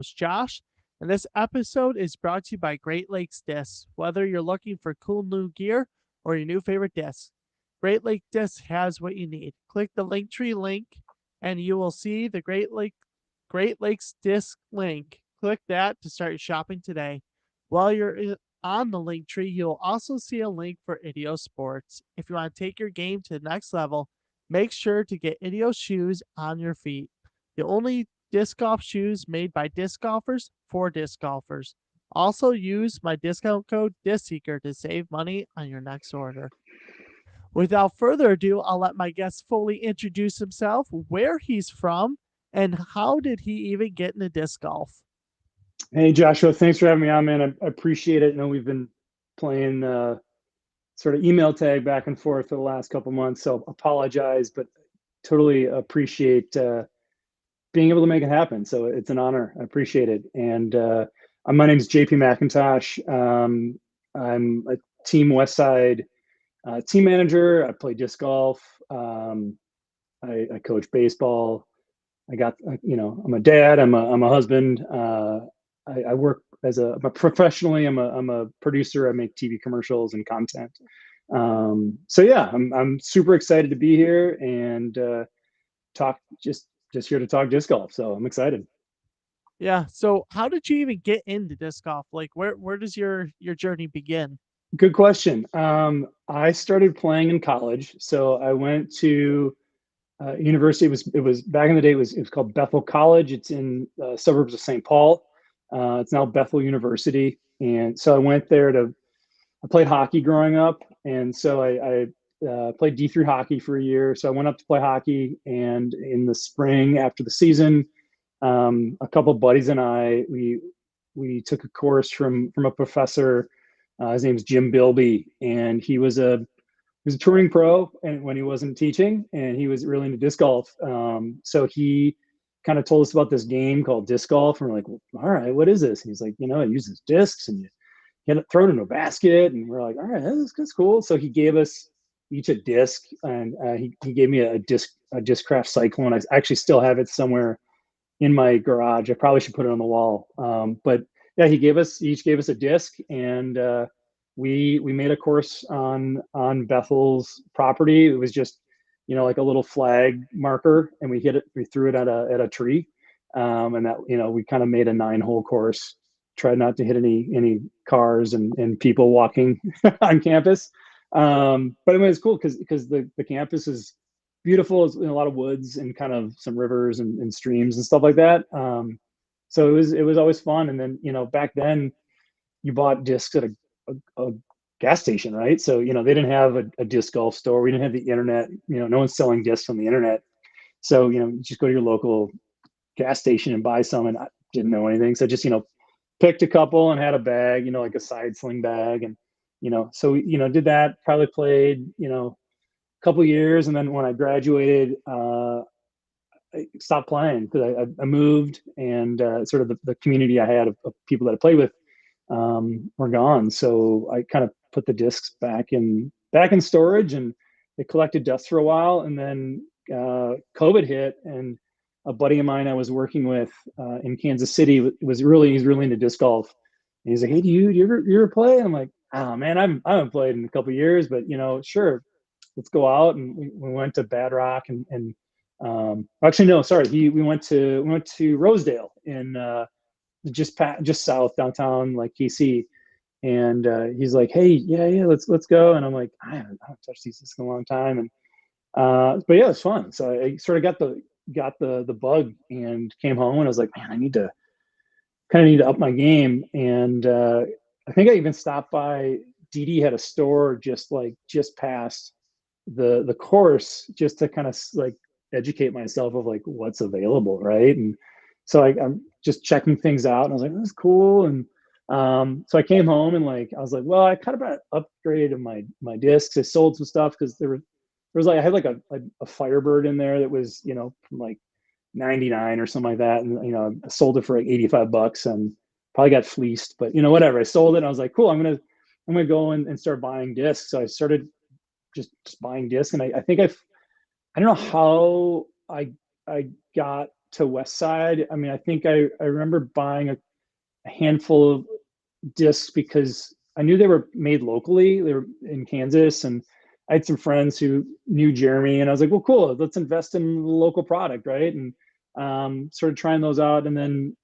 host, Josh, and this episode is brought to you by Great Lakes Discs. Whether you're looking for cool new gear or your new favorite disc, Great Lake Discs has what you need. Click the Linktree link, and you will see the Great Lakes Disc link. Click that to start shopping today. While you're on the Linktree, you'll also see a link for Idio Sports. If you want to take your game to the next level, make sure to get Idio shoes on your feet. The only disc golf shoes made by disc golfers for disc golfers. Also use my discount code disc.seeker to save money on your next order. Without further ado, I'll let my guest fully introduce himself, where he's from, and how did he even get into disc golf. Hey, Joshua, thanks for having me on, man. I appreciate it. I know we've been playing sort of email tag back and forth for the last couple months, so apologize, but totally appreciate being able to make it happen. So it's an honor. I appreciate it. And my name is JP Mclntosh. I'm a Team Westside team manager. I play disc golf. I coach baseball. I'm a dad. I'm a husband. I work professionally. I'm a producer. I make TV commercials and content. So yeah, I'm super excited to be here and talk just here to talk disc golf. So I'm excited. Yeah. So how did you even get into disc golf? Like where does your journey begin? Good question. I started playing in college. So I went to university. It was back in the day. It was called Bethel College. It's in suburbs of St. Paul. It's now Bethel University. And so I went there I played hockey growing up. And so I played D3 hockey for a year. So I went up to play hockey. And in the spring after the season, a couple of buddies and I, we took a course from a professor. His name's Jim Bilby. And he was a touring pro and when he wasn't teaching, and he was really into disc golf. So he kind of told us about this game called disc golf. And we're like, well, all right, what is this? And he's like, it uses discs and you get it thrown into a basket. And we're like, all right, that's cool. So he gave us each a disc, and he gave me a Discraft Cyclone. I actually still have it somewhere in my garage. I probably should put it on the wall. But yeah, he each gave us a disc, and we made a course on Bethel's property. It was just like a little flag marker, and we threw it at a tree, and that we kind of made a 9-hole course. Tried not to hit any cars and people walking on campus, but it was cool because the campus is beautiful. It's in a lot of woods and kind of some rivers and streams and stuff like that. So it was always fun. And then back then you bought discs at a gas station, right? So they didn't have a disc golf store. We didn't have the internet. No one's selling discs on the internet. So you just go to your local gas station and buy some. And I didn't know anything, so just picked a couple and had a bag, like a side sling bag, and so did that. Probably played a couple years, and then when I graduated, I stopped playing because I moved, and sort of the community I had of people that I played with were gone. So I kind of put the discs back in storage, and they collected dust for a while. And then COVID hit, and a buddy of mine I was working with in Kansas City he's really into disc golf. And he's like, "Hey, do you ever play?" And I'm like, "Oh man, I haven't played in a couple of years, but sure, let's go out." And we went to Bad Rock and actually no, sorry, we went to Rosedale in just south downtown, like KC. And he's like, "Hey, yeah, let's go." And I'm like, I haven't touched these discs in a long time. And but yeah, it's fun. So I sort of got the bug and came home, and I was like, man, I need to up my game. And I think I even stopped by DD had a store just past the course, just to kind of like educate myself of like what's available, right? And so I'm just checking things out, and I was like, "That's cool." And so I came home, and I was like, well, I kind of upgraded my discs. I sold some stuff because there was I had like a Firebird in there that was from like 99 or something like that, and I sold it for like $85 and probably got fleeced, but whatever. I sold it, and I was like, cool, I'm gonna go and start buying discs. So I started just buying discs, and I think I don't know how I got to Westside. I mean, I think I remember buying a handful of discs because I knew they were made locally. They were in Kansas, and I had some friends who knew Jeremy, and I was like, well, cool, let's invest in the local product, right? And started trying those out, and then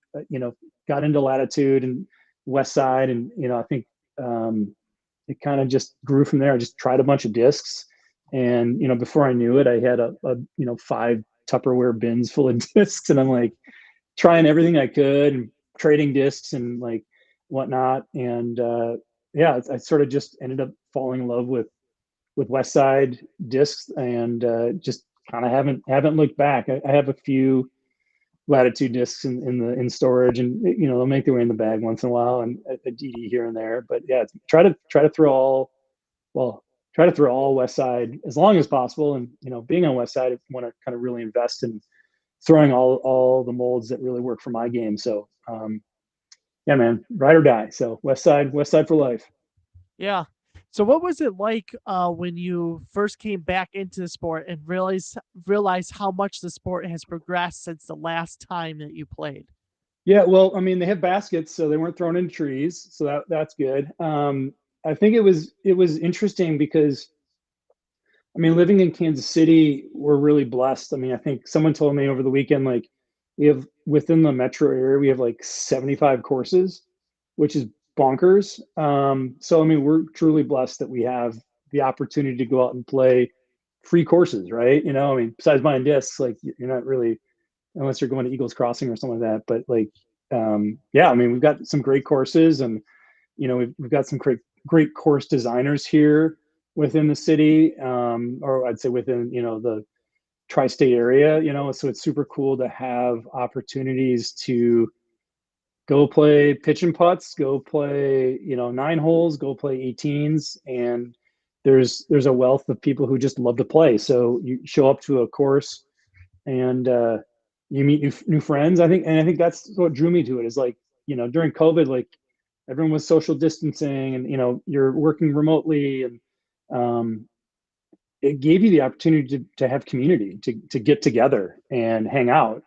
got into Latitude and West Side, and I think it kind of just grew from there. I just tried a bunch of discs, and before I knew it, I had a 5 Tupperware bins full of discs, and I'm like trying everything I could and trading discs and like whatnot. And yeah, I sort of just ended up falling in love with West Side discs, and just kind of haven't looked back. I have a few Latitude discs in storage, and they'll make their way in the bag once in a while, and a DD here and there. But yeah, try to throw all well try to throw all West Side as long as possible. And being on West Side, I want to kind of really invest in throwing all the molds that really work for my game. So yeah, man, ride or die. So West Side for life. Yeah. So what was it like when you first came back into the sport and realized how much the sport has progressed since the last time that you played? Yeah, well, I mean, they have baskets, so they weren't thrown into trees, so that's good. I think it was interesting because I mean, living in Kansas City, we're really blessed. I mean, I think someone told me over the weekend, like, we have within the metro area, we have like 75 courses, which is bonkers. So, I mean, we're truly blessed that we have the opportunity to go out and play free courses, right? I mean, besides buying discs, like, you're not really, unless you're going to Eagles Crossing or something like that. But, like, yeah, I mean, we've got some great courses, and we've got some great course designers here within the city, or I'd say within the tri-state area. So it's super cool to have opportunities to go play pitch and putts, go play 9 holes, go play 18s, and there's a wealth of people who just love to play. So you show up to a course, and you meet new friends. I think that's what drew me to it. Is like, during COVID, like, everyone was social distancing, and you're working remotely, and um, it gave you the opportunity to have community, to get together and hang out,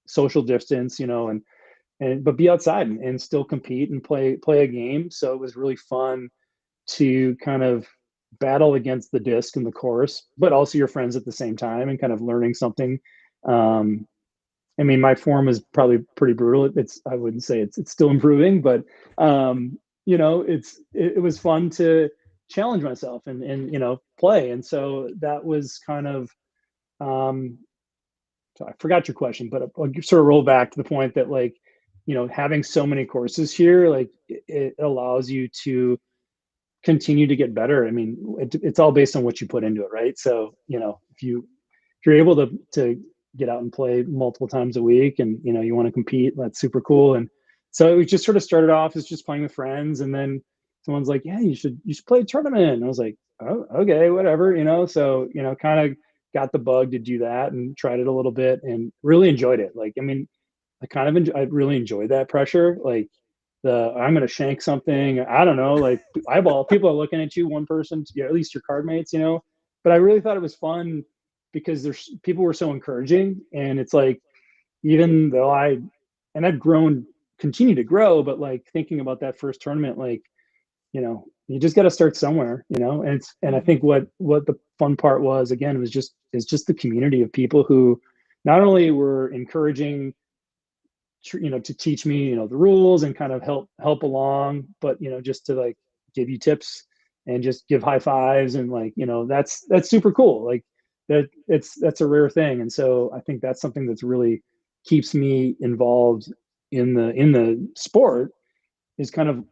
social distance, and but be outside, and still compete and play a game. So it was really fun to kind of battle against the disc and the course, but also your friends at the same time, and kind of learning something. um, I mean, my form is probably pretty brutal. I wouldn't say it's still improving, but it was fun to challenge myself, and play. And so that was kind of, um, so I forgot your question, but I'll sort of roll back to the point that, like, having so many courses here, like, it allows you to continue to get better. I mean, it's all based on what you put into it, right? So, if you're able to get out and play multiple times a week, and you want to compete, that's super cool. And so it just sort of started off as just playing with friends, and then someone's like, yeah, you should play a tournament. And I was like, oh, okay, whatever. So kind of got the bug to do that, and tried it a little bit, and really enjoyed it. Like, I mean, I really enjoyed that pressure. Like, I'm gonna shank something, I don't know, like, eyeball people are looking at you, one person, at least your card mates. But I really thought it was fun because there's people were so encouraging. And it's like, even though I've grown, continue to grow, but, like, thinking about that first tournament, like, you just got to start somewhere. And I Mhm. think what the fun part was, again, was just the community of people who not only were encouraging, to teach me, the rules, and kind of help along, but just to, like, give you tips, and just give high fives, and, like, that's super cool. Like, that's a rare thing. And so I think that's something that's really keeps me involved in the sport, is kind of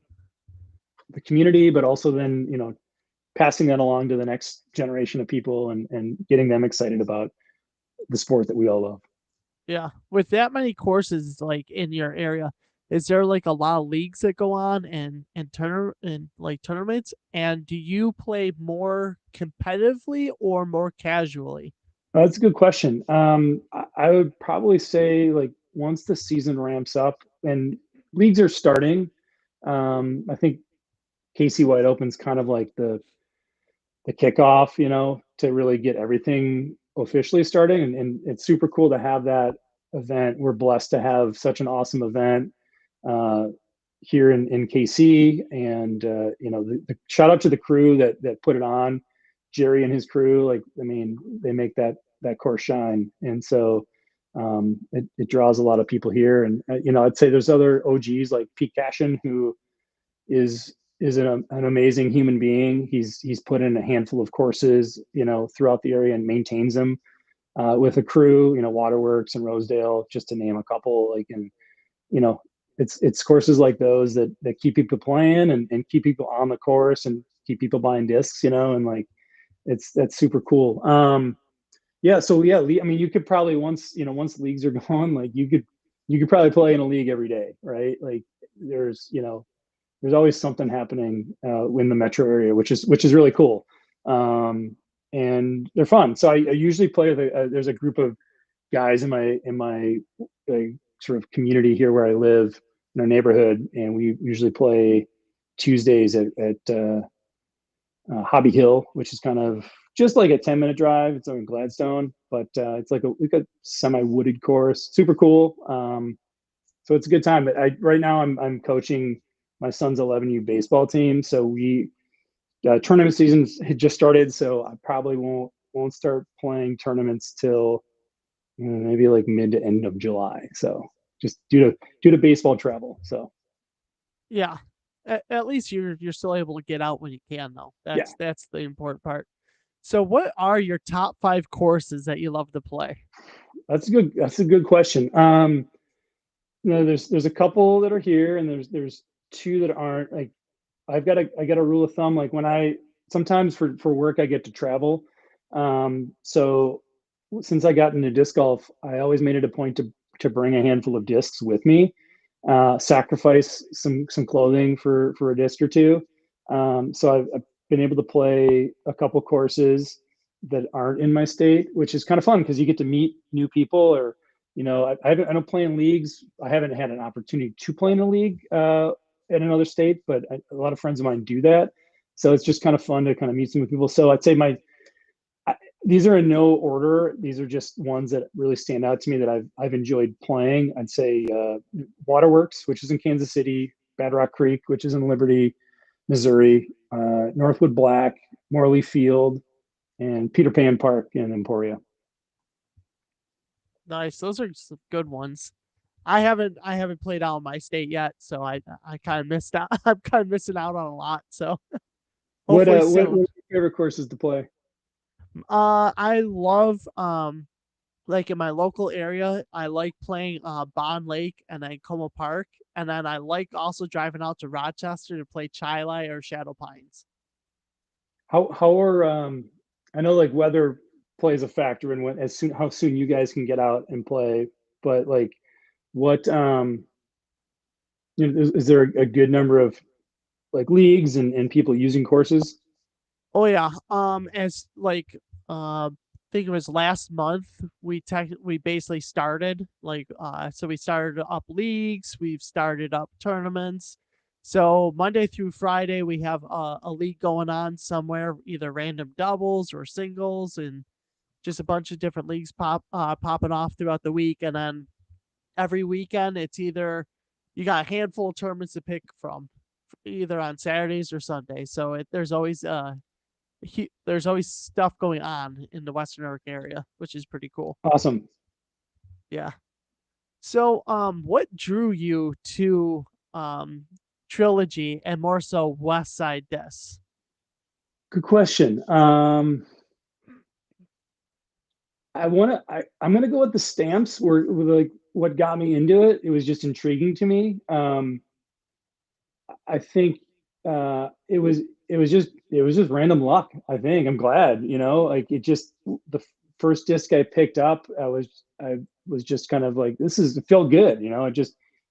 the community, but also then, passing that along to the next generation of people, and getting them excited about the sport that we all love. Yeah. With that many courses like in your area, is there like a lot of leagues that go on and like tournaments? And do you play more competitively or more casually? That's a good question. I would probably say, like, once the season ramps up and leagues are starting, I think KC White Open's kind of like the kickoff, to really get everything officially starting, and it's super cool to have that. event. We're blessed to have such an awesome event uh, here in KC, and the shout out to the crew that put it on, Jerry and his crew. Like, I mean, they make that course shine, and so it draws a lot of people here. And I'd say there's other OGs like Pete Cashin, who is an amazing human being. He's put in a handful of courses, throughout the area and maintains them with a crew, Waterworks and Rosedale, just to name a couple. Like, and you know, it's courses like those that keep people playing and keep people on the course and keep people buying discs, and like that's super cool. Yeah, so yeah, I mean, you could probably once leagues are going, like you could probably play in a league every day, right? Like there's always something happening in the metro area, which is really cool, and they're fun. So I usually play with there's a group of guys in my sort of community here where I live in our neighborhood, and we usually play Tuesdays at Hobby Hill, which is kind of just like a 10-minute drive. It's in Gladstone, but it's like a semi-wooded course, super cool. So it's a good time. But right now I'm coaching my son's 11U baseball team, so we tournament season had just started, so I probably won't start playing tournaments till maybe like mid to end of July. So just due to baseball travel. So Yeah. At least you're still able to get out when you can, though. yeah, That's the important part. So, what are your top 5 courses that you love to play? that's a good question. There's a couple that are here, and there's two that aren't. Like, I got a rule of thumb. Like, when I sometimes for work I get to travel. So since I got into disc golf, I always made it a point to bring a handful of discs with me, sacrifice some clothing for a disc or two. So I've been able to play a couple courses that aren't in my state, which is kind of fun because you get to meet new people. Or I don't play in leagues. I haven't had an opportunity to play in a league in another state, but a lot of friends of mine do that. So it's just kind of fun to kind of meet some people. So I'd say these are in no order. These are just ones that really stand out to me that I've enjoyed playing. I'd say Waterworks, which is in Kansas City, Bad Rock Creek, which is in Liberty, Missouri, Northwood Black, Morley Field, and Peter Pan Park in Emporia. Nice. Those are some good ones. I haven't played out in my state yet, so I kind of missed out. I'm kind of missing out on a lot. So What hopefully uh what, soon. what are your favorite courses to play? I love like in my local area, I like playing Bond Lake and then Como Park, and then I like also driving out to Rochester to play Chili or Shadow Pines. How are I know like weather plays a factor in how soon you guys can get out and play, but like what is there a good number of like leagues and people using courses? Oh yeah. As like I think it was last month we basically started so we started up leagues, we've started up tournaments. So Monday through Friday we have a league going on somewhere, either random doubles or singles, and just a bunch of different leagues popping off throughout the week. And then every weekend it's either you got a handful of tournaments to pick from, either on Saturdays or Sundays. So there's always stuff going on in the Western New York area, which is pretty cool. Awesome. Yeah. So, what drew you to Trilogy and more so Westside Discs? Good question. I'm gonna go with the stamps were like what got me into it. It was just intriguing to me. I think it was just random luck. I think I'm glad, like it just the first disc I picked up, I was just kind of like, it felt good,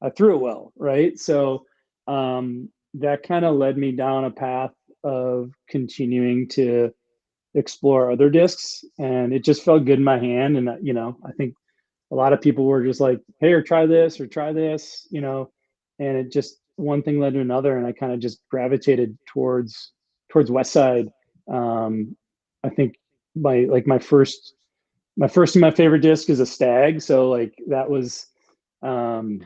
I threw it well, right? So that kind of led me down a path of continuing to explore other discs, and it just felt good in my hand. And I think a lot of people were just like, hey, or try this, and it just one thing led to another, and I kind of just gravitated towards West Side. I think my first my first and my favorite disc is a Stag. So like that was um,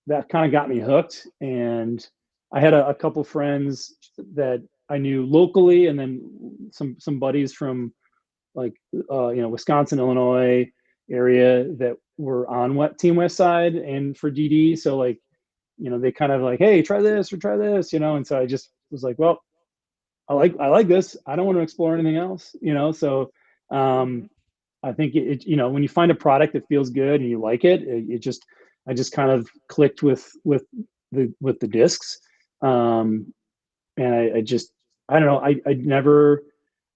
that kind of got me hooked. And I had a couple friends that I knew locally, and then some buddies from like Wisconsin, Illinois area that were on what Team West Side and for DD. So like they kind of like, hey, try this or try this, and so I just was like, well, I like this. I don't want to explore anything else, So Mm-hmm. I think when you find a product that feels good and you like it, I just kind of clicked with the discs. And I just, I don't know.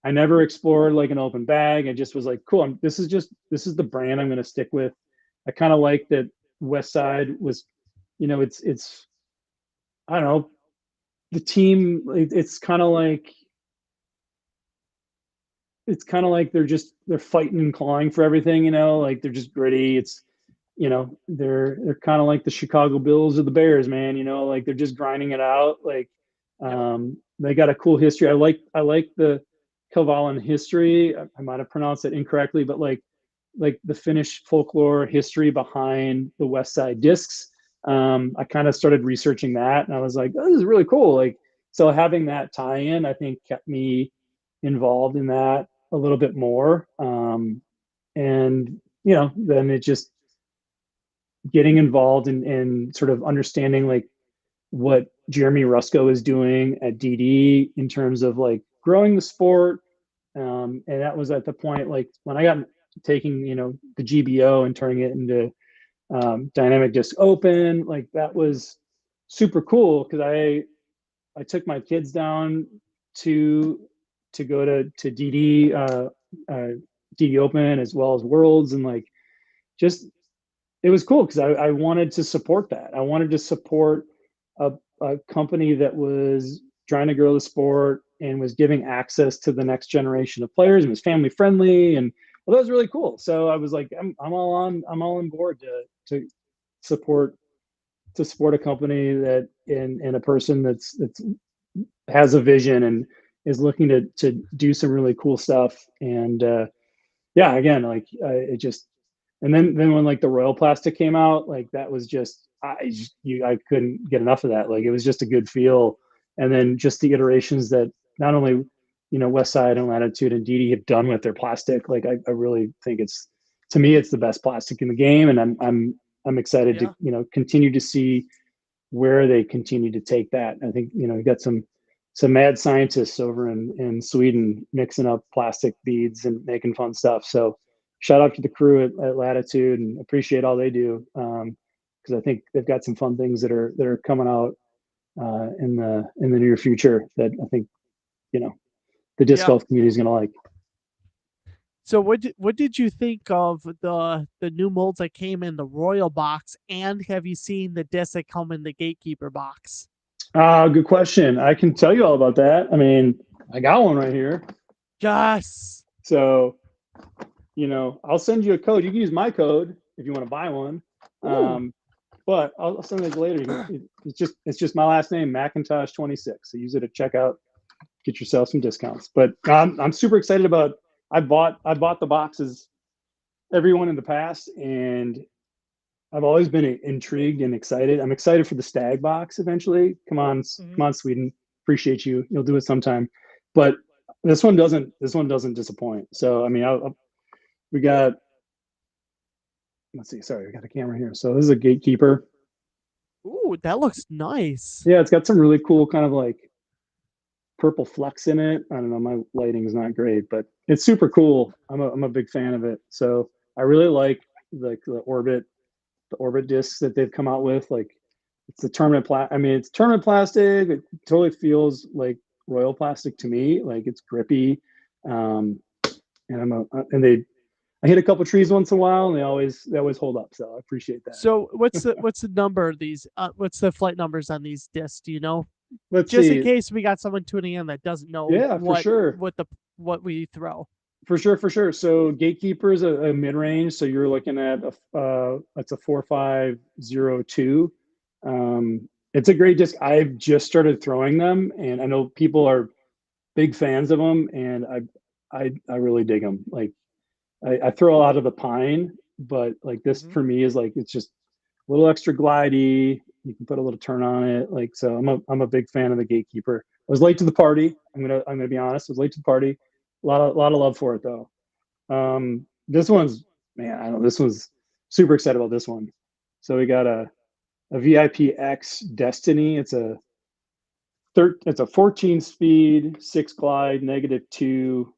I never explored like an open bag. I just was like, cool. This is the brand I'm going to stick with. I kind of like that West Side was, it's, I don't know, the team. It's kind of like they're fighting and clawing for everything, like they're just gritty. They're kind of like the Chicago Bills or the Bears, man, like they're just grinding it out. Like Yep. they got a cool history. I like the Kilvallen history. I might have pronounced it incorrectly, but like the Finnish folklore history behind the West Side discs. I kind of started researching that, and I was like, oh, this is really cool. Like, so having that tie-in, I think, kept me involved in that a little bit more. And then it just getting involved in sort of understanding like what Jeremy Rusko is doing at DD in terms of like growing the sport. And that was at the point like when I got taking the GBO and turning it into Dynamic Disc Open. Like that was super cool because I took my kids down to go to uh, DD Open as well as Worlds, and like just it was cool because I wanted to support that. I wanted to support a company that was trying to grow the sport and was giving access to the next generation of players and was family friendly, and well, that was really cool. So I was like, I'm all on board to support a company that and a person that's has a vision and is looking to do some really cool stuff. And yeah, again, like it just, and then when like the Royal Plastic came out, like that was just I couldn't get enough of that. Like it was just a good feel, and then just the iterations that not only West Side and Latitude and DD have done with their plastic. Like I really think it's, to me, it's the best plastic in the game, and I'm excited to Yeah. continue to see where they continue to take that. I think you got some mad scientists over in Sweden mixing up plastic beads and making fun stuff. So shout out to the crew at Latitude, and appreciate all they do, because I think they've got some fun things that are coming out in the near future that I think you know the disc Yeah. golf community is going to like. So what did you think of the new molds that came in the Royal box, and have you seen the discs that come in the Gatekeeper box? Good question. I can tell you all about that. I mean, I got one right here. Yes. So I'll send you a code. You can use my code if you want to buy one. Ooh. But I'll send it later. It's just my last name, Mclntosh 26. So use it at checkout, get yourself some discounts. But I'm super excited about. I bought the boxes, everyone in the past, and I've always been intrigued and excited. I'm excited for the Stag box eventually. Mhm. Come on, Sweden. Appreciate you. You'll do it sometime. But this one doesn't disappoint. So I mean, we got, let's see. Sorry, we got a camera here. So this is a Gatekeeper. Ooh, that looks nice. Yeah, it's got some really cool kind of like purple flecks in it. I don't know, my lighting is not great, but it's super cool. I'm a big fan of it. So I really like the orbit discs that they've come out with. Like it's the I mean, it's tournament plastic. It totally feels like Royal Plastic to me. Like it's grippy. Um, and I hit a couple trees once in a while, and they always hold up. So I appreciate that. So what's the number of these? What's the flight numbers on these discs? Do you know? Let's Just in see. case we got someone tuning in that doesn't know Yeah, for sure. what we throw. For sure, for sure. So Gatekeeper is a mid range. So you're looking at it's a 4502. It's a great disc. I've just started throwing them, and I know people are big fans of them, and I really dig them. Like I throw a lot of the pine, but like this Hmm. for me is like it's just a little extra glidey. You can put a little turn on it. Like so, I'm a big fan of the Gatekeeper. I was late to the party. I'm gonna be honest. I was late to the party. A lot of love for it though. This one's man. I don't know. This one's super excited about this one. So we got a VIP X Destiny. It's a 14 speed, 6 glide, -2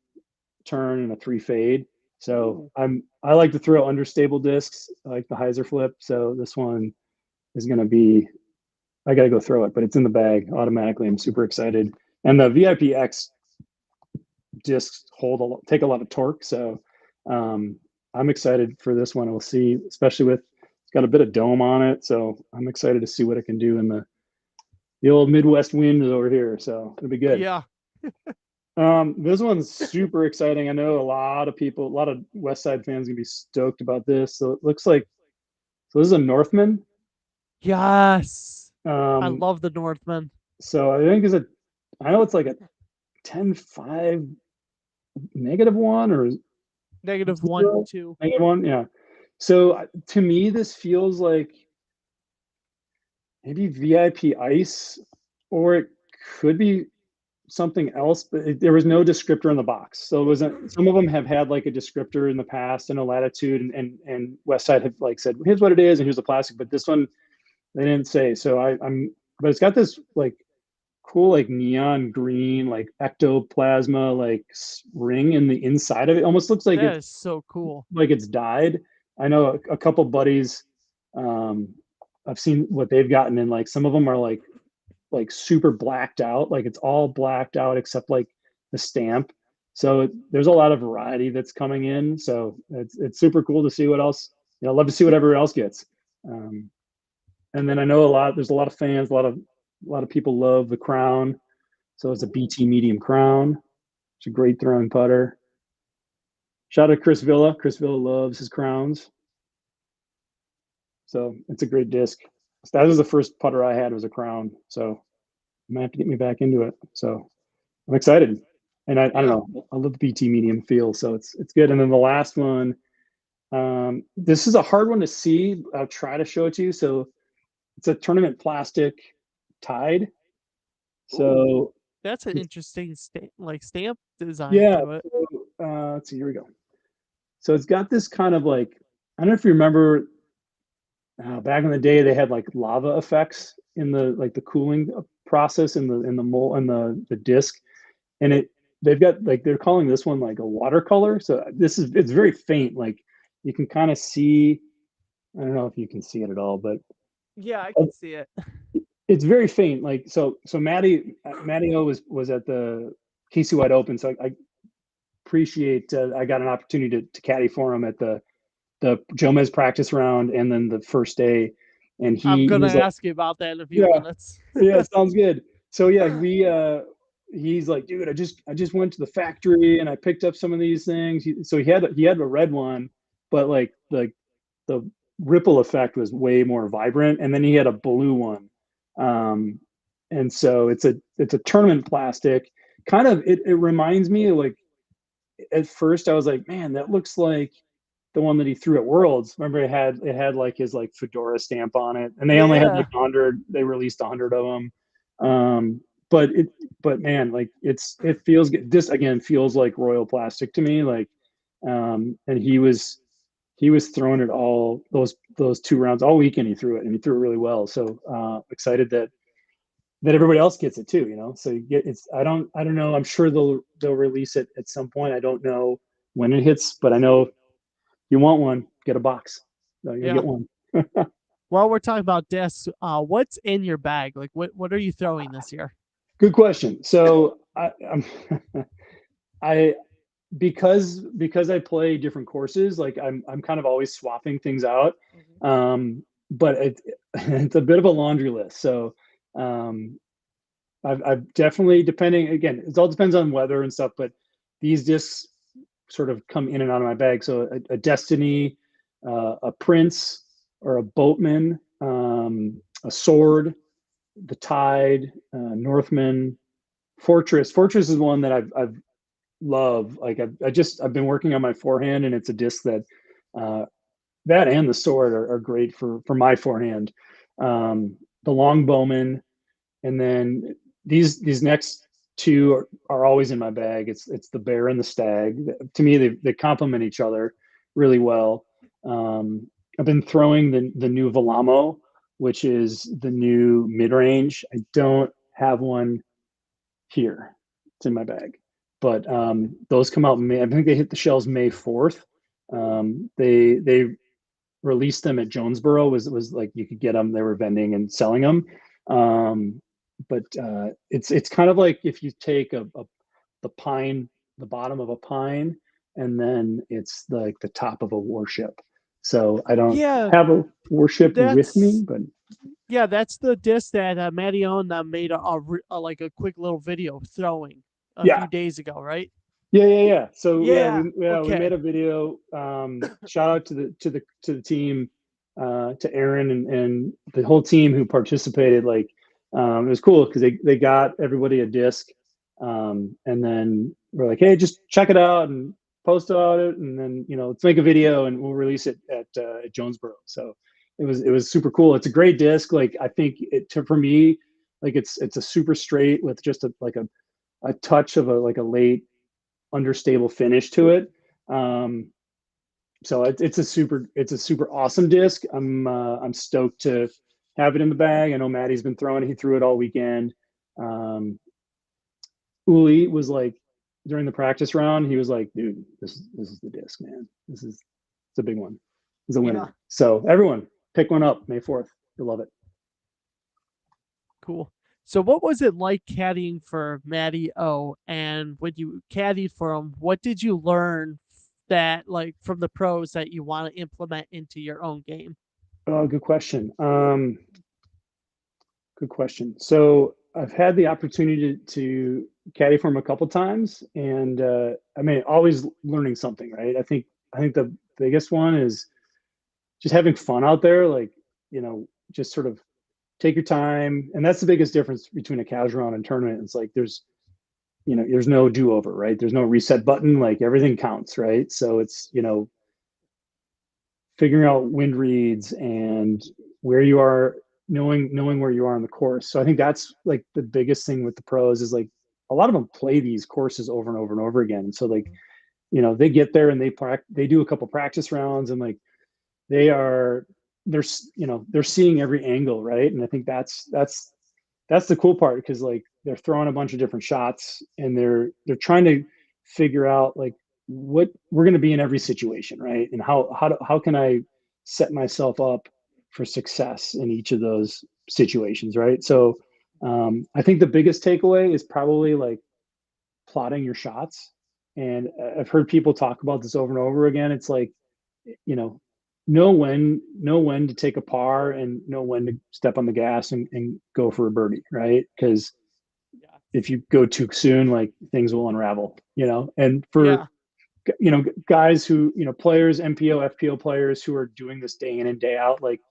turn, and a 3 fade. So Ooh. I like to throw understable discs. I like the hyzer flip. So this one is going to be I got to go throw it, but it's in the bag automatically. I'm super excited. And the VIP X discs take a lot of torque. So um, I'm excited for this one. We'll see, especially with it's got a bit of dome on it. So I'm excited to see what it can do in the old Midwest wind is over here. So it'll be good. Yeah. This one's super exciting. I know a lot of people, a lot of West Side fans gonna be stoked about this. So it looks like so this is a Northman. Yes. I Um, love the Northman. so I think is a I know it's like a 10-5 -1 or Negative one, 0 two. -1. Yeah. So to me, this feels like maybe VIP Ice, or it could be something else, but there was no descriptor in the box. So it wasn't. Some of them have had like a descriptor in the past and a latitude, and Westside have like said, here's what it is, and here's the plastic. But this one they didn't say. So but it's got this like cool like neon green like ectoplasma like ring in the inside of it. Almost looks That is so cool. like it's dyed. I know a couple buddies. Um, I've seen what they've gotten, and like some of them are like super blacked out. Like it's all blacked out except like the stamp. So there's a lot of variety that's coming in. So it's super cool to see what else. Love to see what everyone else gets. Um, and then I know there's a lot of fans, a lot of people love the Crown. So it's a Ooh. BT medium Crown. It's a great throwing putter. Shout out to Chris Villa. Chris Villa loves his Crowns. So it's a great disc. That was the first putter I had was a Crown. So you might have to get me back into it. So I'm excited. And I don't Yeah. know, I love the BT medium feel, so it's good. And then the last one, this is a hard one to see. I'll try to show it to you. So it's a tournament plastic Tide. Ooh. So That's an interesting stamp design yeah, to it. so, let's see, here we go. So it's got this kind of like, I don't know if you remember back in the day, they had like lava effects in the like the cooling process in the mold and the disc, and they've got like they're calling this one like a watercolor. So it's very faint. Like you can kind of see. I don't know if you can see it at all, but Yeah, I can see it. it's very faint. Like so Matty O was at the Casey White Open, so I appreciate I got an opportunity to caddy for him at the Jomez practice round and then the first day, and I'm he gonna was like, ask you about that in a few yeah, minutes. yeah, sounds good. So yeah, he's like, dude, I just went to the factory and I picked up some of these things. So he had a red one, but like the ripple effect was way more vibrant, and then he had a blue one. Um, and so it's a tournament plastic. Kind of it reminds me of like at first I was like, man, that looks like the one that he threw at Worlds. Remember, it had like his like fedora stamp on it, and they only had Yeah. like 100. They released 100 of them. Um, but but man, like it feels this again feels like Royal Plastic to me. Like, and he was throwing it all those 2 rounds all weekend. He threw it and he threw it really well. So excited that everybody else gets it too. So you get it's. I don't know. I'm sure they'll release it at some point. I don't know when it hits, but I know you want one, get a box. No, you'll Yeah. get one. While we're talking about discs, what's in your bag? Like, what are you throwing this year? Good question. So I because I play different courses, like I'm kind of always swapping things out. Mhm. But it's a bit of a laundry list. So um, I've definitely depending again, it all depends on weather and stuff. But these discs sort of come in and out of my bag. So a Destiny, a Prince, or a Boatman, a Sword, the Tide, Northman, Fortress. Fortress is one that I've love. Like I've been working on my forehand, and it's a disc that uh, that and the sword are great for my forehand. The long bowman, and then these next two are always in my bag. It's the bear and the stag. To me, they complement each other really well. Um, I've been throwing the new Velamo, which is the new mid range. I don't have one here. It's in my bag, but those come out May. I think they hit the shelves May 4th. They released them at Jonesboro. Was like you could get them. They were vending and selling them. Um, but it's kind of like if you take the pine, the bottom of a pine, and then it's like the top of a warship. So I don't Yeah, have a warship with me, that's but yeah, that's the disc that Matty made like a quick little video throwing a yeah, few days ago, right? yeah. So Yeah. we made Okay. a video. Shout out to the team, to Aaron and the whole team who participated. Like, it was cool because they got everybody a disc, and then we're like, hey, just check it out and post about it, and then let's make a video and we'll release it at Jonesboro. So it was super cool. It's a great disc. Like I think for me, like it's a super straight with just a touch of a late understable finish to it. Um, so it's a super awesome disc. I'm stoked to have it in the bag. I know Maddie's been throwing it. He threw it all weekend. Um, Uli was like during the practice round, he was like, "Dude, this is the disc, man. It's a big one. It's a Yeah. winner." So everyone, pick one up May 4th. You'll love it. Cool. So, what was it like caddying for Matty O? And when you caddied for him, what did you learn that, like, from the pros that you want to implement into your own game? Oh, good question. Good question. So I've had the opportunity to caddy for him a couple times, and I mean, always learning something, right? I think the biggest one is just having fun out there, like just sort of take your time, and that's the biggest difference between a casual round and tournament. It's like there's no do over, right? There's no reset button. Like everything counts, right? So it's figuring out wind reads and where you are, knowing where you are on the course. So I think that's like the biggest thing with the pros is like a lot of them play these courses over and over and over again. And so like they get there and they do a couple practice rounds, and like they are they're they're seeing every angle, right? And I think that's the cool part, because like they're throwing a bunch of different shots and they're trying to figure out like what we're going to be in every situation, right? And how can I set myself up for success in each of those situations, right? So I think the biggest takeaway is probably like plotting your shots. And I've heard people talk about this over and over again. It's like, you know, know when to take a par and know when to step on the gas and go for a birdie, right? Because Yeah. if you go too soon, like things will unravel, and for Yeah. guys who, players, MPO, FPO players who are doing this day in and day out, like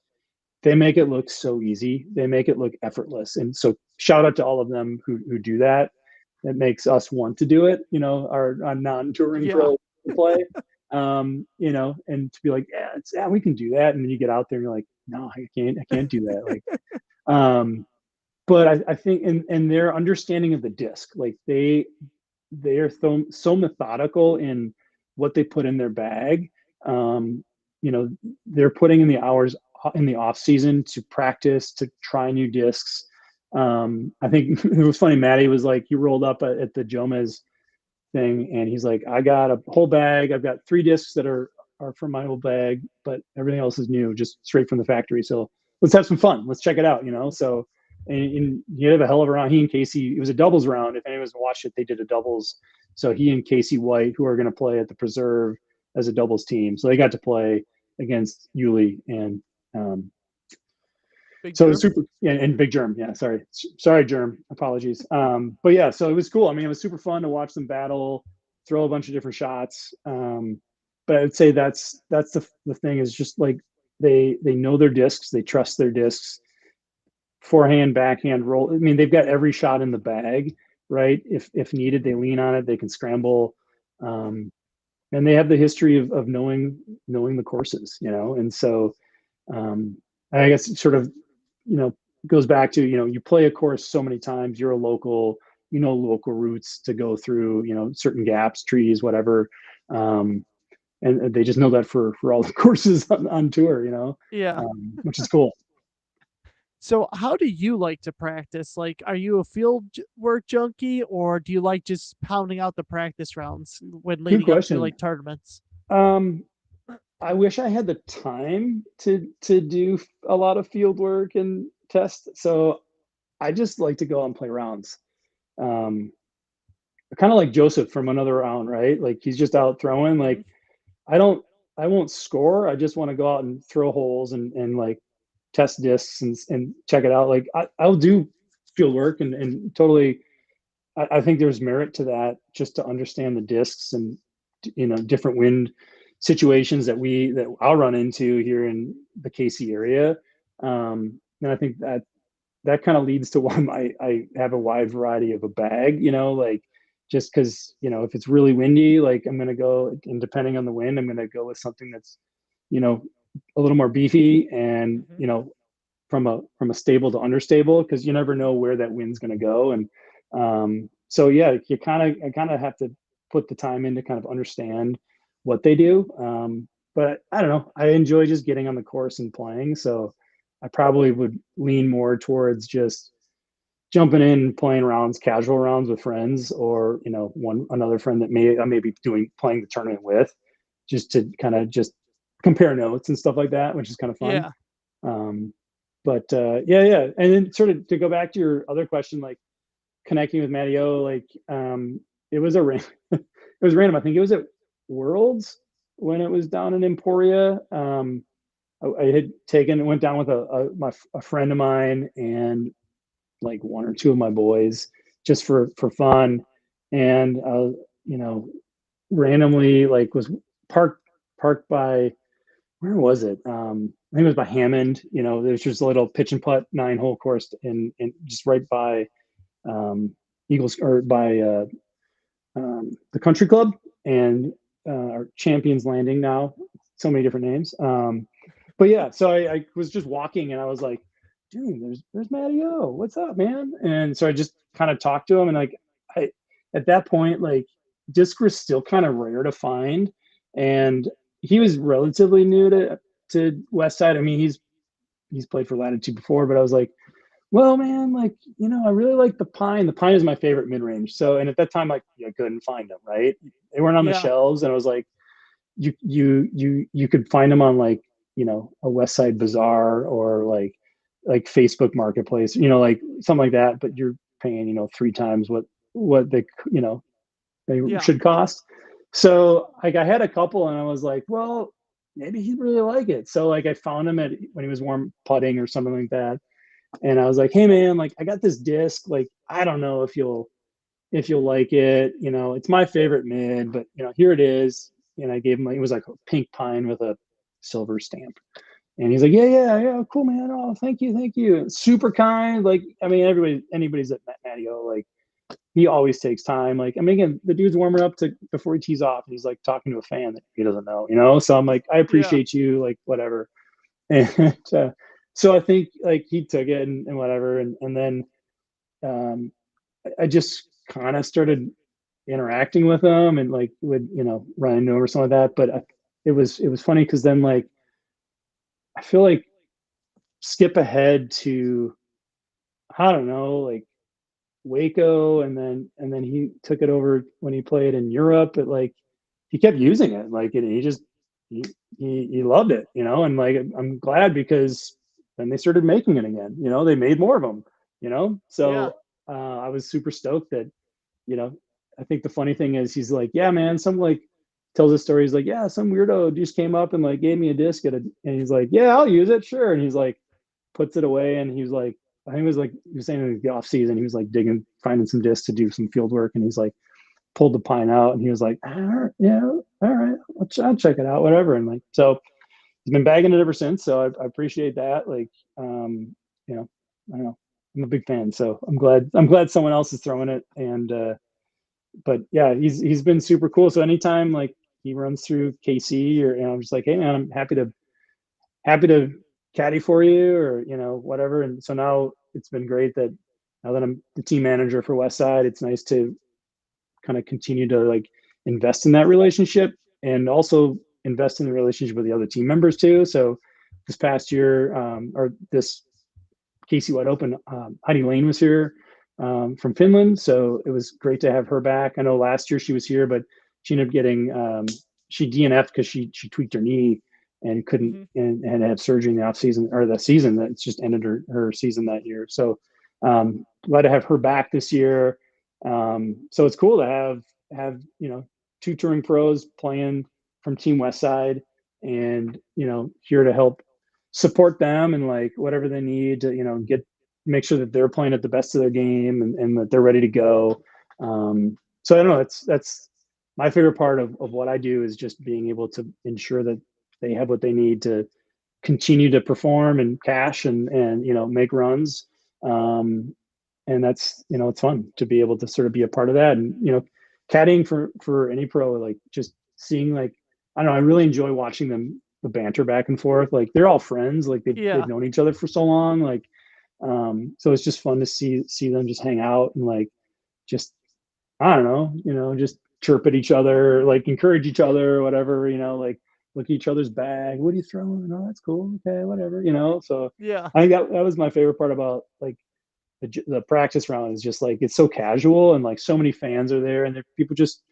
they make it look so easy. They make it look effortless. And so shout out to all of them who do that. That makes us want to do it, our non-touring Yeah. pro play. And to be like, yeah, we can do that. And then you get out there and you're like, no, I can't do that. Like, but I think and their understanding of the disc, like they are so methodical in what they put in their bag. Um, they're putting in the hours in the off season to practice, to try new discs. I think it was funny. Matty was like, he rolled up at the Jomez thing, and he's like, I got a whole bag. I've got 3 discs that are from my old bag, but everything else is new, just straight from the factory. So let's have some fun. Let's check it out. So and he had a hell of a round. He and Casey, it was a doubles round. If anyone's watched it, they did a doubles. So he and Casey White, who are going to play at the Preserve as a doubles team, so they got to play against Yuli and um, Big so it was Germ. super, yeah, and Big Germ. Yeah, sorry, Germ. Apologies. But yeah, so it was cool. I mean, it was super fun to watch them battle, throw a bunch of different shots. But I'd say that's the thing, is just like they know their discs, they trust their discs, forehand, backhand, roll. I mean, they've got every shot in the bag, right? If needed, they lean on it. They can scramble, and they have the history of knowing the courses, and so I guess it sort of goes back to you play a course so many times. You're a local, local routes to go through, certain gaps, trees, whatever. And they just know that for all the courses on tour, Yeah. which is cool. So, how do you like to practice? Like, are you a work junkie, or do you like just pounding out the practice rounds when Good leading up to question. like tournaments? Um, I wish I had the time to do a lot of field work and test. So I just like to go out and play rounds. Um, Kind of like Joseph from Another Round, right? Like he's just out throwing. Hmm. Like I don't, I won't score. I just want to go out and throw holes and like test discs and check it out. Like I'll do field work and totally. I think there's merit to that just to understand the discs and different wind situations that I'll run into here in the KC area. And I think that kind of leads to why I have a wide variety of a bag, like just because, if it's really windy, like I'm going to go, and depending on the wind, I'm going to go with something that's, you know, a little more beefy and, Hmm. from a stable to understable, because you never know where that wind's going to go. And so, yeah, I kind of have to put the time in to kind of understand what they do. But I don't know. I enjoy just getting on the course and playing. So I probably would lean more towards just jumping in, playing rounds, casual rounds with friends, or one another friend that I may be playing the tournament with, just to kind of just compare notes and stuff like that, which is kind of fun. Yeah. Um, but yeah, and then sort of to go back to your other question, like connecting with Matty O, like it was it was random. I think it was at Worlds when it was down in Emporia. I had went down with a friend of mine and like one or two of my boys just for fun, and you know, randomly like was parked by, where was it? I think it was by Hammond. There's just a little pitch and putt 9-hole course in just right by Eagles, or by the Country Club and our Champions Landing now. So many different names. But yeah, so I was just walking and I was like, dude, there's Matty O. What's up, man? And so I just kind of talked to him, and like I at that point, like disc was still kind of rare to find, and he was relatively new to Westside. I mean, he's played for Latitude before, but I was like, well, man, like, I really like the Pine. The Pine is my favorite mid range. So, and at that time, like, I couldn't find them, right? They weren't on the Yeah. shelves, and I was like, you could find them on like, a West Side Bazaar, or like Facebook Marketplace, like something like that. But you're paying, 3 times what they Yeah. should cost. So, like, I had a couple, and I was like, well, maybe he'd really like it. So, like, I found him when he was warm putting or something like that, and I was like, "Hey man, like I got this disc. Like I don't know if you'll like it. It's my favorite mid, but here it is." And I gave him, it was like a pink pine with a silver stamp. And he's like, "Yeah, yeah, yeah, cool, man. Oh, thank you, thank you." Super kind. Like, I mean, anybody's at Matty-O, like he always takes time. Like, I mean, again, the dude's warming up to before he tees off, and he's like talking to a fan that he doesn't know. So I'm like, I Yeah. appreciate you, like whatever. And so I think like he took it and whatever, and then um, I just kind of started interacting with him and like would run into him or something like that. But it was funny because then like I feel like skip ahead to, I don't know, like Waco, and then he took it over when he played in Europe. But like he kept using it, like he just he, he loved it, and like I'm glad, because then they started making it again. They made more of them. Yeah. So I was super stoked that you know I think the funny thing is he's like, yeah, man, some like tells a story. He's like, yeah, some weirdo just came up and like gave me a disc and he's like, yeah, I'll use it, sure. And he's like puts it away, and he was like, I think it was like he was saying in the off season, he was like digging, finding some discs to do some field work, and he's like pulled the Pine out, and he was like, yeah, all right, I'll check it out, whatever. And like, so he's been bagging it ever since. So I appreciate that. Like, you know, I don't know. I'm a big fan. So I'm glad someone else is throwing it. And but yeah, he's been super cool. So anytime like he runs through KC or I'm just like, hey man, I'm happy to caddy for you or whatever. And so now it's been great that now that I'm the team manager for Westside, it's nice to kind of continue to like invest in that relationship and also invest in the relationship with the other team members too. So this past year or this Casey White Open, Heidi Lane was here from Finland, so it was great to have her back. I know last year she was here, but she ended up getting she DNF'd because she tweaked her knee and couldn't Hmm. and had surgery in the off season or the season that just ended her season that year. So glad to have her back this year. So it's cool to have two touring pros playing from Team Westside and here to help support them and like whatever they need to get make sure that they're playing at the best of their game and that they're ready to go. So I don't know, that's my favorite part of what I do is just being able to ensure that they have what they need to continue to perform and cash and make runs. And that's it's fun to be able to sort of be a part of that. And caddying for any pro, like just seeing like I don't know, I really enjoy watching them the banter back and forth. Like they're all friends, like they've Yeah. known each other for so long. Like so it's just fun to see them just hang out and like just I don't know, just chirp at each other, like encourage each other or whatever, like look at each other's bag. What are you throwing? Oh, that's cool. Okay, whatever. So Yeah. I think that was my favorite part about like the practice round is just like it's so casual and like so many fans are there and people just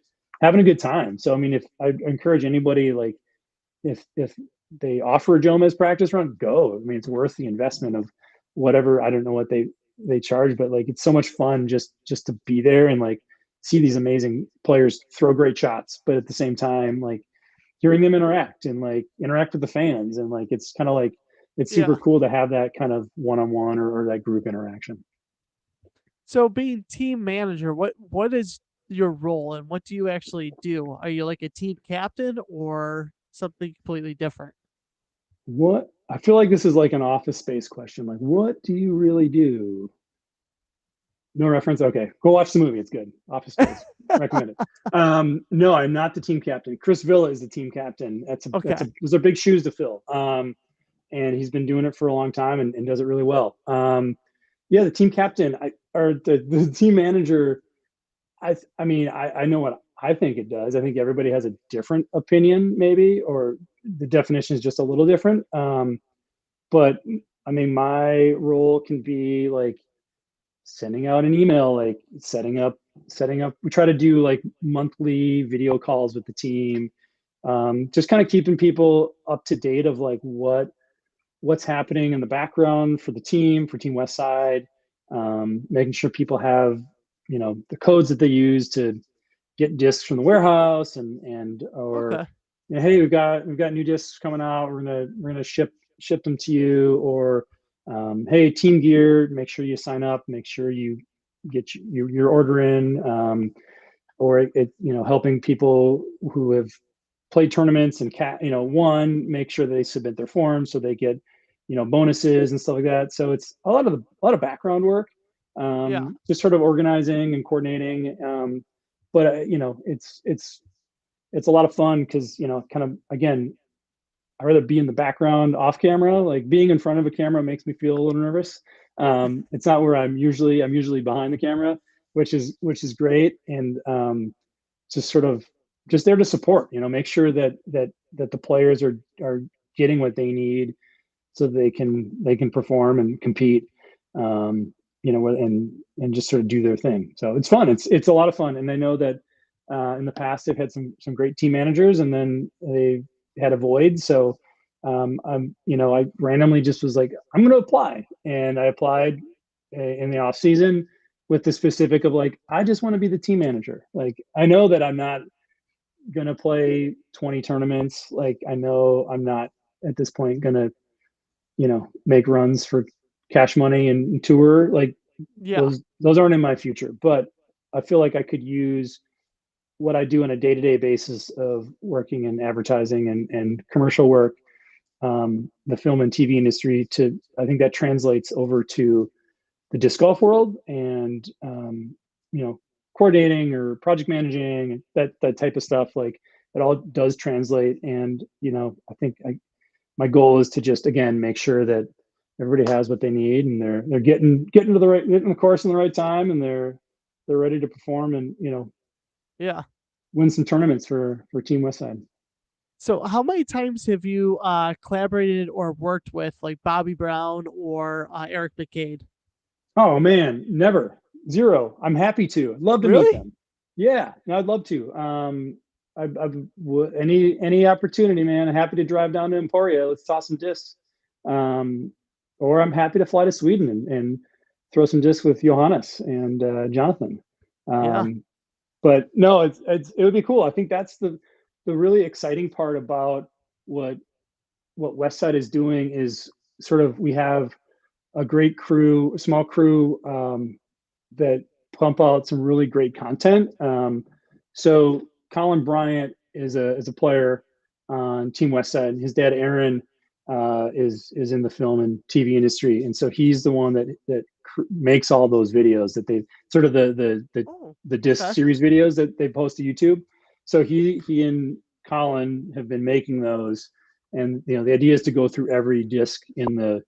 having a good time. So I mean, if I encourage anybody like if they offer a Jomez practice run, go. I mean, it's worth the investment of whatever. I don't know what they charge, but like it's so much fun just to be there and like see these amazing players throw great shots, but at the same time, like hearing them interact and like interact with the fans and like it's kind of like it's super Yeah. cool to have that kind of one-on-one or that group interaction. So being team manager, what is your role and what do you actually do? Are you like a team captain or something completely different? What I feel like this is like an Office Space question. Like, what do you really do? No reference. Okay, go watch the movie. It's good. Office Space. Recommend it. No, I'm not the team captain. Chris Villa is the team captain. Okay. Those are big shoes to fill. And he's been doing it for a long time and does it really well. Yeah, the team captain, or the team manager. I mean, I know what I think it does. I think everybody has a different opinion, maybe, or the definition is just a little different. But I mean, my role can be like sending out an email, like setting up. We try to do like monthly video calls with the team, just kind of keeping people up to date of like what's happening in the background for the team, for Team Westside, making sure people have the codes that they use to get discs from the warehouse and or Okay. hey, we've got new discs coming out. We're gonna ship them to you. Or hey, team gear, make sure you sign up, make sure you get your order in. Or helping people who have played tournaments and won, make sure they submit their forms so they get bonuses and stuff like that. So it's a lot of background work, Yeah. just sort of organizing and coordinating. But it's a lot of fun because kind of again, I rather be in the background off camera. Like being in front of a camera makes me feel a little nervous. It's not where I'm usually behind the camera, which is great. And just sort of just there to support, make sure that the players are getting what they need so they can perform and compete. And just sort of do their thing. So it's fun. It's a lot of fun. And I know that in the past they've had some great team managers and then they had a void. So I randomly just was like, I'm going to apply, and I applied in the off season with the specific of like, I just want to be the team manager. Like, I know that I'm not going to play 20 tournaments. Like, I know I'm not at this point going to, make runs for cash money and tour. Like Yeah. those aren't in my future, but I feel like I could use what I do on a day-to-day basis of working in advertising and commercial work, the film and TV industry I think that translates over to the disc golf world, and you know, coordinating or project managing, that type of stuff. Like it all does translate. And you know, I think my goal is to just again make sure that everybody has what they need, and they're getting to the right, getting the course in the right time, and they're ready to perform, and you know, Yeah. win some tournaments for Team Westside. So, how many times have you collaborated or worked with like Bobby Brown or Eric McCade? Oh man, never, zero. I'm happy to. I'd love to meet Really? them. Yeah, no, I'd love to. Any opportunity, man. I'm happy to drive down to Emporia. Let's toss some discs. Um, or I'm happy to fly to Sweden and throw some discs with Johannes and Jonathan. Yeah. Um, but no, it would be cool. I think that's the really exciting part about what Westside is doing is sort of we have a great crew, a small crew that pump out some really great content. So Colin Bryant is a player on Team Westside. His dad Aaron is in the film and TV industry, and so he's the one that makes all those videos that they sort of Oh, the disc okay. series videos that they post to YouTube. So he and Colin have been making those, and you know the idea is to go through every disc in the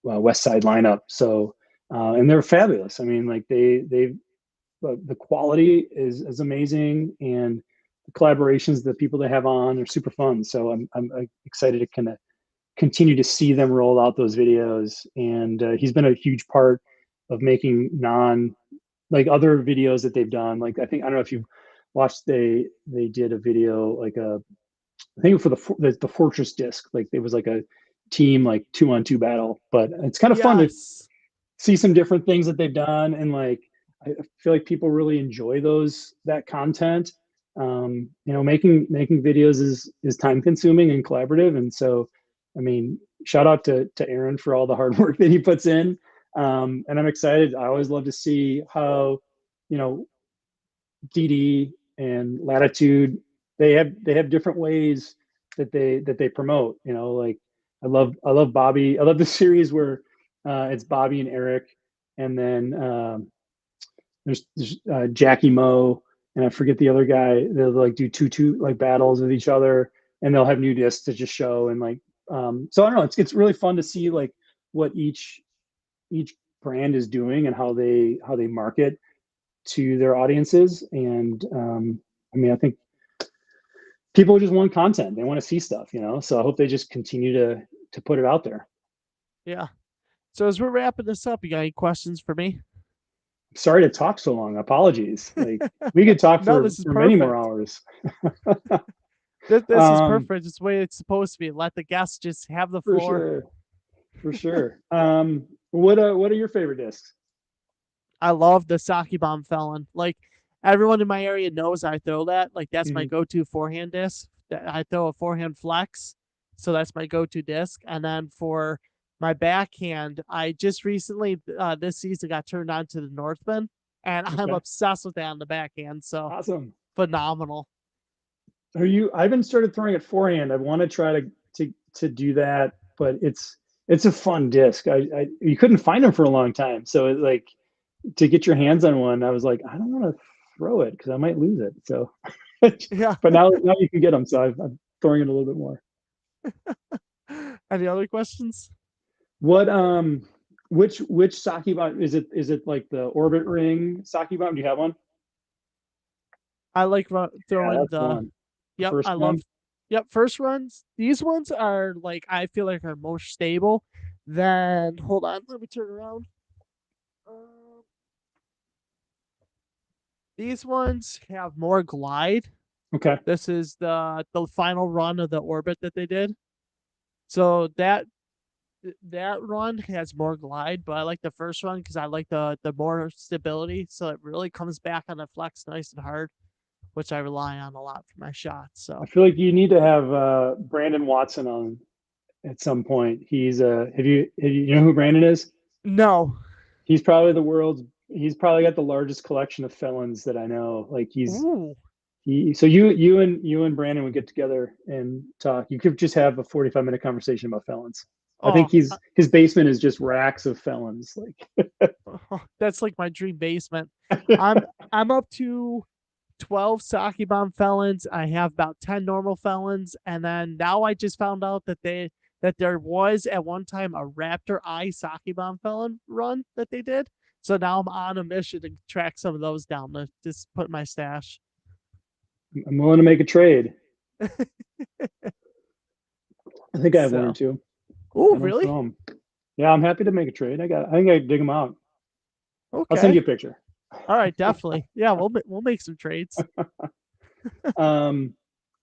West Side lineup. So and they're fabulous. I mean, like they the quality is amazing, and the collaborations, the people they have on are super fun. So I'm excited to kind of continue to see them roll out those videos. And he's been a huge part of making like other videos that they've done. Like I don't know if you've watched, they did a video like I think for the Fortress disc, like it was like a team like 2-on-2 battle. But it's kind of fun to Yes. see some different things that they've done, and like I feel like people really enjoy that content. You know, making videos is time consuming and collaborative, and so I mean, shout out to Aaron for all the hard work that he puts in. And I'm excited. I always love to see how, you know, DD and Latitude, they have different ways that they promote. You know, like I love Bobby. I love the series where it's Bobby and Eric, and then there's Jackie Moe, and I forget the other guy. They'll like do two like battles with each other, and they'll have new discs to just show, and like so I don't know. It's really fun to see like what each brand is doing and how they market to their audiences. And I mean, I think people just want content. They want to see stuff, you know. So I hope they just continue to put it out there. Yeah. So as we're wrapping this up, you got any questions for me? Sorry to talk so long. Apologies. Like we could talk No, this is for many more perfect. hours. This is um, perfect. It's the way it's supposed to be. Let the guests just have the for floor. sure, for sure. What are your favorite discs? I love the Saki Bomb Felon. Like everyone in my area knows I throw that. Like that's my Mhm. go-to forehand disc. I throw a forehand flex, so that's my go-to disc. And then for my backhand, I just recently this season got turned on to the Northman, and I'm Okay, obsessed with that on the backhand. So awesome. phenomenal. Are you? I haven't started throwing it forehand. I want to try to do that, but it's a fun disc. I you couldn't find them for a long time, so it, like to get your hands on one, I was like, I don't want to throw it because I might lose it. So, Yeah. but now you can get them, so I'm throwing it a little bit more. Any other questions? What which sake bomb is it? Is it like the orbit ring sake bomb? Do you have one? I like Yeah, throwing that's the the. one. The Yep, first I love. one. Yep, first runs. These ones are like I feel like are more stable than. Hold on, let me turn around. Um, these ones have more glide. Okay. This is the final run of the orbit that they did. So that run has more glide, but I like the first run because I like the more stability. So it really comes back on the flex nice and hard, which I rely on a lot for my shots. I So feel like you need to have Brandon Watson on at some point. He's you know who Brandon is? no. He's probably the world's he's probably got the largest collection of felons that I know. Like Ooh. so you and Brandon would get together and talk. You could just have a 45-minute conversation about felons. I think Oh, his basement is just racks of felons. Like, that's like my dream basement. I'm I'm up to 12 sake bomb felons. I have about 10 normal felons, and then now I just found out that there was at one time a Raptor Eye sake bomb felon run that they did. So now I'm on a mission to track some of those down to just put in my stash. I'm willing to make a trade. I think I have one or So, two. oh, I don't really? throw them. Yeah, I'm happy to make a trade. I think I dig them out. I'll send Okay. you a picture. All right, definitely. Yeah, we'll make some trades. Um,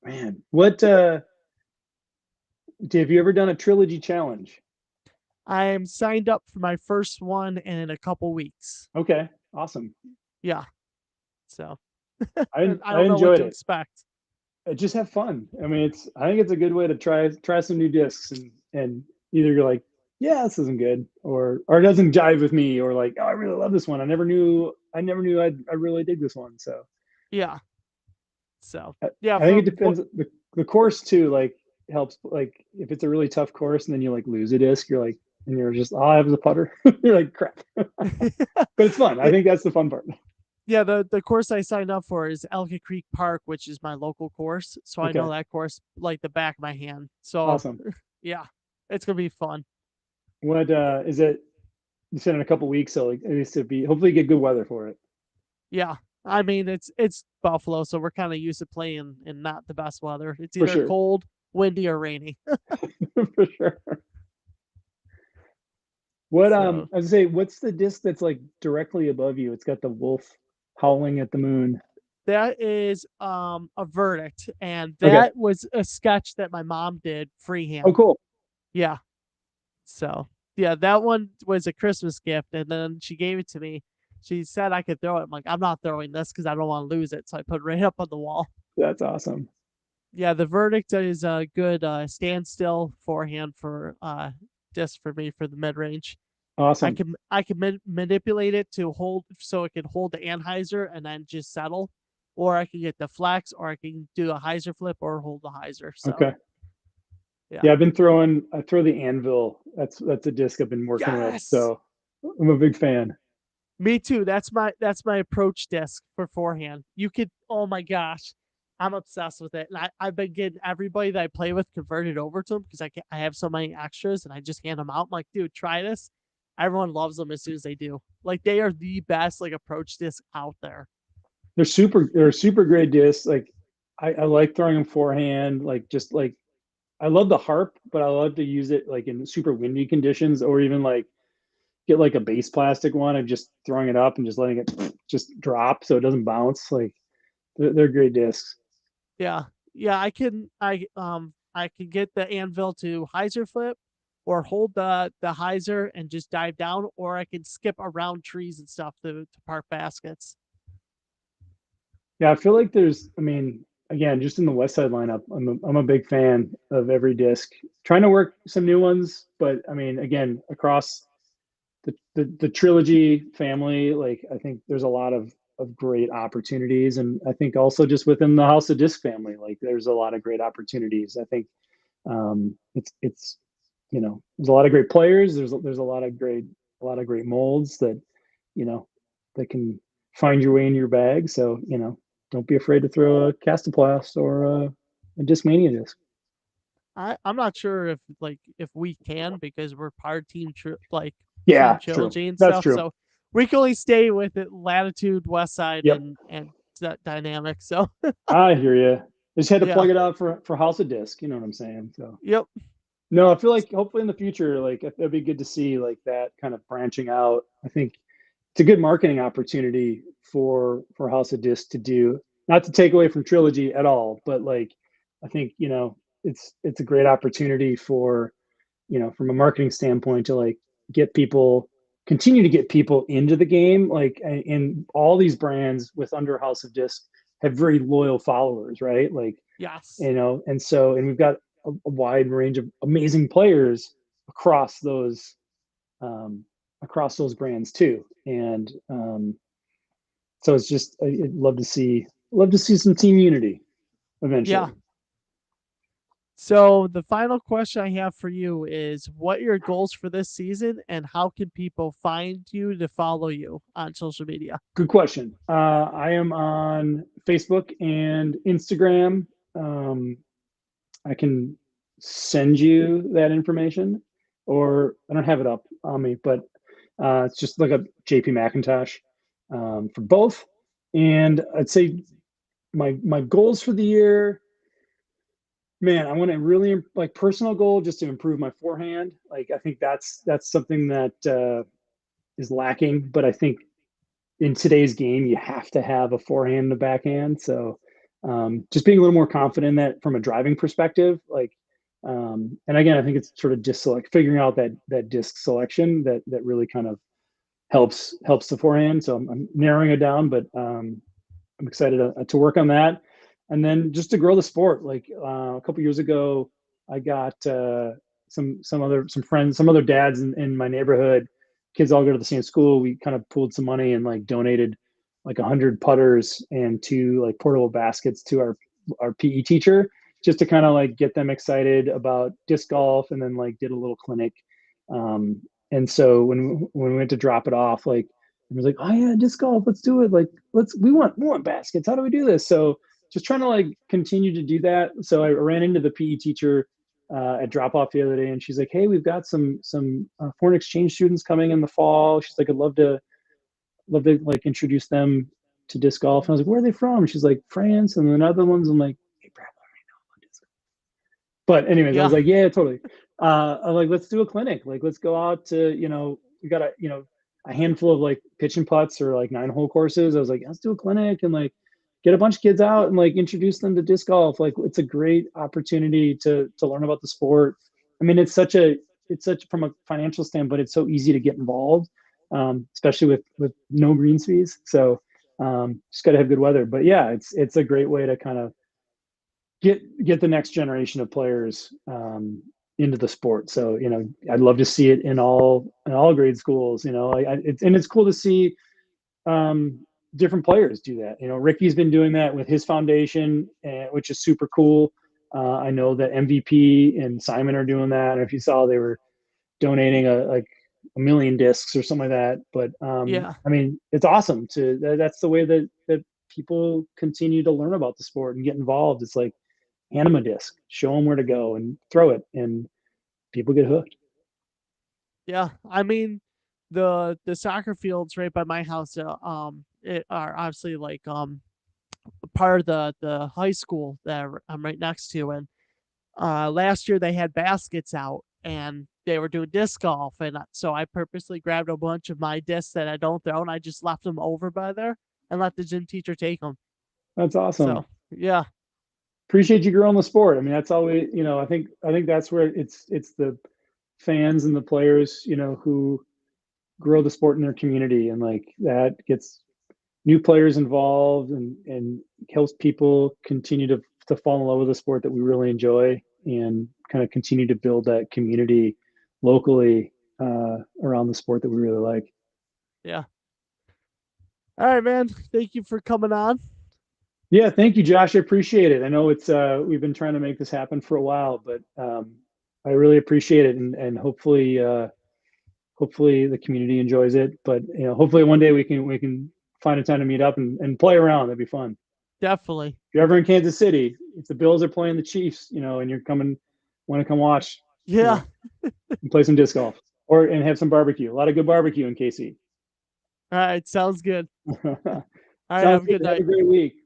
man, what have you ever done a trilogy challenge? I'm signed up for my first one in a couple weeks. Okay, awesome. Yeah. So, I and I I don't know what enjoyed to it. expect. Just have fun. I mean, I think it's a good way to try some new discs, and either you're like, yeah, this isn't good, or it doesn't jive with me, or like, oh, I really love this one. I never knew I really dig this one. So Yeah. So, I, yeah, I think it from what depends. The course too, like helps. Like if it's a really tough course and then you like lose a disc, you're like, and you're just all I have is a putter. You're like crap, but it's fun. I think that's the fun part. yeah, the course I signed up for is Elka Creek Park, which is my local course. So I know Okay, that course like the back of my hand. So awesome. yeah, it's gonna be fun. What is it? You said in a couple weeks, so like it needs to be hopefully get good weather for it. Yeah. I mean it's Buffalo, so we're kind of used to playing in not the best weather. It's For either sure. cold, windy, or rainy. For sure. What So I was say, what's the disc that's like directly above you? It's got the wolf howling at the moon. that is a verdict, and Okay. that was a sketch that my mom did Oh, freehand. cool. Yeah. So yeah, that one was a Christmas gift, and then she gave it to me. She said I could throw it. I'm like, I'm not throwing this because I don't want to lose it. So I put it right up on the wall. That's awesome. Yeah, the verdict is a good standstill forehand for disc for me for the mid range. Awesome. I can manipulate it to hold so it can hold the Anheuser and then just settle, or I can get the flex, or I can do a Heiser flip or hold the Heiser. So Okay. yeah, Yeah, I throw the anvil. That's a disc I've been working with. yes, So I'm a big fan. me too. That's my approach disc for forehand. You could, oh my gosh, I'm obsessed with it, and I've been getting everybody that I play with converted over to them because I have so many extras, and I just hand them out. I'm like, dude, try this. Everyone loves them as soon as they do. Like they are the best like approach disc out there. They're super great discs. Like I like throwing them forehand, like just like I love the harp, but I love to use it like in super windy conditions or even like get like a base plastic one and just throwing it up and just letting it just drop so it doesn't bounce. Like they're great discs. Yeah. Yeah, I can get the anvil to Heiser flip or hold the Heiser and just dive down, or I can skip around trees and stuff to park baskets. Yeah, I feel like I mean, again, just in the West Side lineup, I'm a big fan of every disc. Trying to work some new ones, but I mean, again, across the trilogy family, like I think there's a lot of great opportunities, and I think also just within the House of Disc family, like there's a lot of great opportunities. I think it's there's a lot of great players. There's a lot of great molds that you know that can find your way in your bag. So don't be afraid to throw a Castoplast or a Discmania disc. I'm not sure if we can because we're part team Yeah, true. trilogy and That's stuff. true. So we can only stay with it latitude, west side, Yep, and dynamic. So I hear you. Just had to yeah. plug it out for House of Disc. You know what I'm saying? So Yep. no, I feel like hopefully in the future, like it'd be good to see like that kind of branching out. I think it's a good marketing opportunity for House of Disc to do. Not to take away from Trilogy at all, but like I think it's a great opportunity for from a marketing standpoint to like get people continue to get people into the game. Like and all these brands with under House of Disc have very loyal followers, right? Like Yes. and we've got a wide range of amazing players across those um, across those brands too. And so it's just I'd love to see some team unity Yeah. eventually. So the final question I have for you is what are your goals for this season and how can people find you to follow you on social media? Good question. I am on Facebook and Instagram. Um, I can send you that information, or I don't have it up on me, but it's just look up JP Mclntosh for both. And I'd say my goals for the year, man, I want to really like personal goal just to improve my forehand. Like I think that's something that is lacking, but I think in today's game, you have to have a forehand and a backhand. So just being a little more confident in that from a driving perspective, like, and again, I think it's sort of just figuring out that disc selection that really kind of helps the forehand. So I'm narrowing it down, but I'm excited to work on that, and then just to grow the sport. Like a couple years ago, I got some friends, some other dads in my neighborhood. Kids all go to the same school. We kind of pooled some money and like donated like 100 putters and two like portable baskets to our PE teacher just to kind of like get them excited about disc golf, and then like did a little clinic. And so when we went to drop it off, like it was like, oh yeah, disc golf, let's do it. Like we want baskets. How do we do this? So just trying to like continue to do that. So I ran into the PE teacher at drop off the other day, and she's like, hey, we've got some foreign exchange students coming in the fall. She's like, I'd love to like introduce them to disc golf. And I was like, where are they from? She's like, France and the Netherlands. I'm like, hey, Brad, but anyways, I was Yeah. like, yeah, totally. I'm like, let's do a clinic. Like, let's go out to, we got a handful of like pitch and putts or like 9 hole courses. I was like, let's do a clinic and like get a bunch of kids out and like introduce them to disc golf. Like, it's a great opportunity to learn about the sport. I mean, it's such from a financial standpoint, it's so easy to get involved, especially with no greens fees. So just got to have good weather. But yeah, it's a great way to kind of get the next generation of players into the sport. So I'd love to see it in all grade schools. It's cool to see different players do that. Ricky's been doing that with his foundation, which is super cool. I know that MVP and Simon are doing that. And if you saw, they were donating like a million discs or something like that. But Yeah. I mean, it's awesome that's the way that people continue to learn about the sport and get involved. It's like hand them a disc, show them where to go and throw it, and people get hooked. Yeah. I mean the soccer fields right by my house it are obviously like part of the high school that I'm right next to, and last year they had baskets out and they were doing disc golf, and so I purposely grabbed a bunch of my discs that I don't throw and I just left them over by there and let the gym teacher take them. That's awesome. So yeah. Appreciate you growing the sport. I mean, that's always, I think that's where it's the fans and the players, who grow the sport in their community, and like that gets new players involved and helps people continue to fall in love with the sport that we really enjoy, and kind of continue to build that community locally around the sport that we really like. Yeah. All right, man. Thank you for coming on. Yeah, thank you, Josh. I appreciate it. I know it's we've been trying to make this happen for a while, but I really appreciate it, and hopefully the community enjoys it. But hopefully one day we can find a time to meet up and play around. That'd be fun. Definitely. If you're ever in Kansas City, if the Bills are playing the Chiefs, and you're want to come watch, Yeah. and play some disc golf and have some barbecue. A lot of good barbecue in KC. All right. Sounds good. All right. Sounds Have a good good. Have a night. great week.